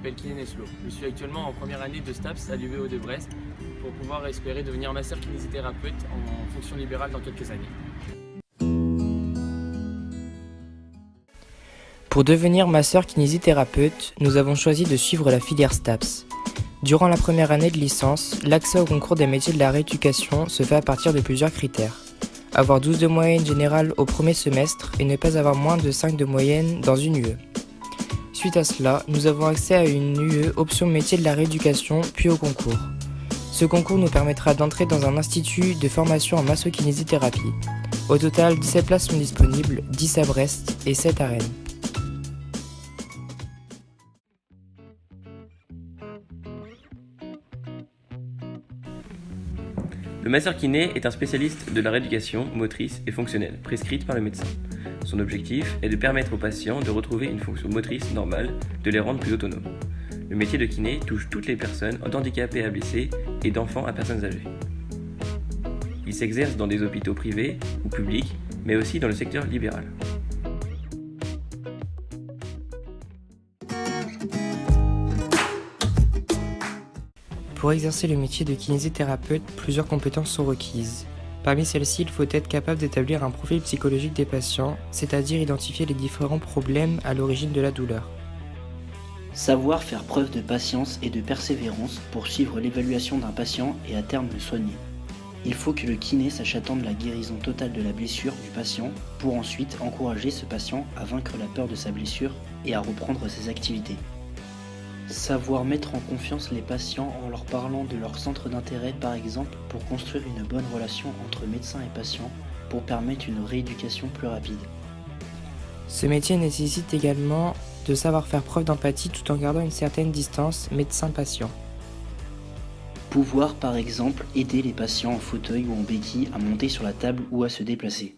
m'appelle Kylian Eslo. Je suis actuellement en première année de STAPS à l'UVO de Brest pour pouvoir espérer devenir master kinésithérapeute en fonction libérale dans quelques années. Pour devenir master kinésithérapeute, nous avons choisi de suivre la filière STAPS. Durant la première année de licence, l'accès au concours des métiers de la rééducation se fait à partir de plusieurs critères. Avoir 12 de moyenne générale au premier semestre et ne pas avoir moins de 5 de moyenne dans une UE. Suite à cela, nous avons accès à une UE option métier de la rééducation puis au concours. Ce concours nous permettra d'entrer dans un institut de formation en massokinésithérapie. Au total, 17 places sont disponibles, 10 à Brest et 7 à Rennes. Le masseur kiné est un spécialiste de la rééducation motrice et fonctionnelle prescrite par le médecin. Son objectif est de permettre aux patients de retrouver une fonction motrice normale, de les rendre plus autonomes. Le métier de kiné touche toutes les personnes handicapées à blessés et d'enfants à personnes âgées. Il s'exerce dans des hôpitaux privés ou publics, mais aussi dans le secteur libéral. Pour exercer le métier de kinésithérapeute, plusieurs compétences sont requises. Parmi celles-ci, il faut être capable d'établir un profil psychologique des patients, c'est-à-dire identifier les différents problèmes à l'origine de la douleur. Savoir faire preuve de patience et de persévérance pour suivre l'évaluation d'un patient et à terme le soigner. Il faut que le kiné sache attendre la guérison totale de la blessure du patient pour ensuite encourager ce patient à vaincre la peur de sa blessure et à reprendre ses activités. Savoir mettre en confiance les patients en leur parlant de leur centre d'intérêt par exemple pour construire une bonne relation entre médecin et patient pour permettre une rééducation plus rapide. Ce métier nécessite également de savoir faire preuve d'empathie tout en gardant une certaine distance médecin-patient. Pouvoir par exemple aider les patients en fauteuil ou en béquille à monter sur la table ou à se déplacer.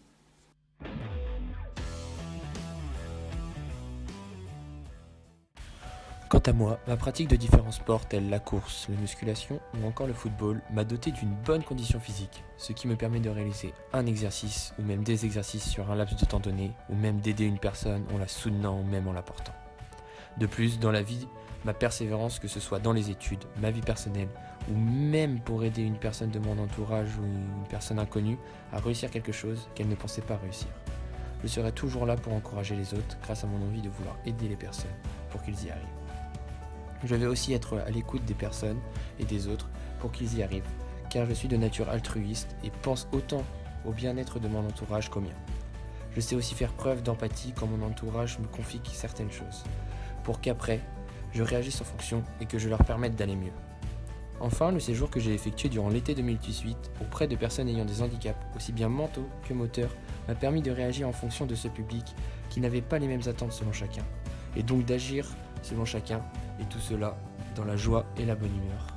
Quant à moi, ma pratique de différents sports tels la course, la musculation ou encore le football m'a doté d'une bonne condition physique, ce qui me permet de réaliser un exercice ou même des exercices sur un laps de temps donné, ou même d'aider une personne en la soutenant ou même en la portant. De plus, dans la vie, ma persévérance, que ce soit dans les études, ma vie personnelle, ou même pour aider une personne de mon entourage ou une personne inconnue à réussir quelque chose qu'elle ne pensait pas réussir. Je serai toujours là pour encourager les autres grâce à mon envie de vouloir aider les personnes pour qu'ils y arrivent. Je vais aussi être à l'écoute des personnes et des autres pour qu'ils y arrivent, car je suis de nature altruiste et pense autant au bien-être de mon entourage qu'au mien. Je sais aussi faire preuve d'empathie quand mon entourage me confie certaines choses, pour qu'après, je réagisse en fonction et que je leur permette d'aller mieux. Enfin, le séjour que j'ai effectué durant l'été 2018 auprès de personnes ayant des handicaps, aussi bien mentaux que moteurs, m'a permis de réagir en fonction de ce public qui n'avait pas les mêmes attentes selon chacun, et donc d'agir selon chacun, et tout cela dans la joie et la bonne humeur.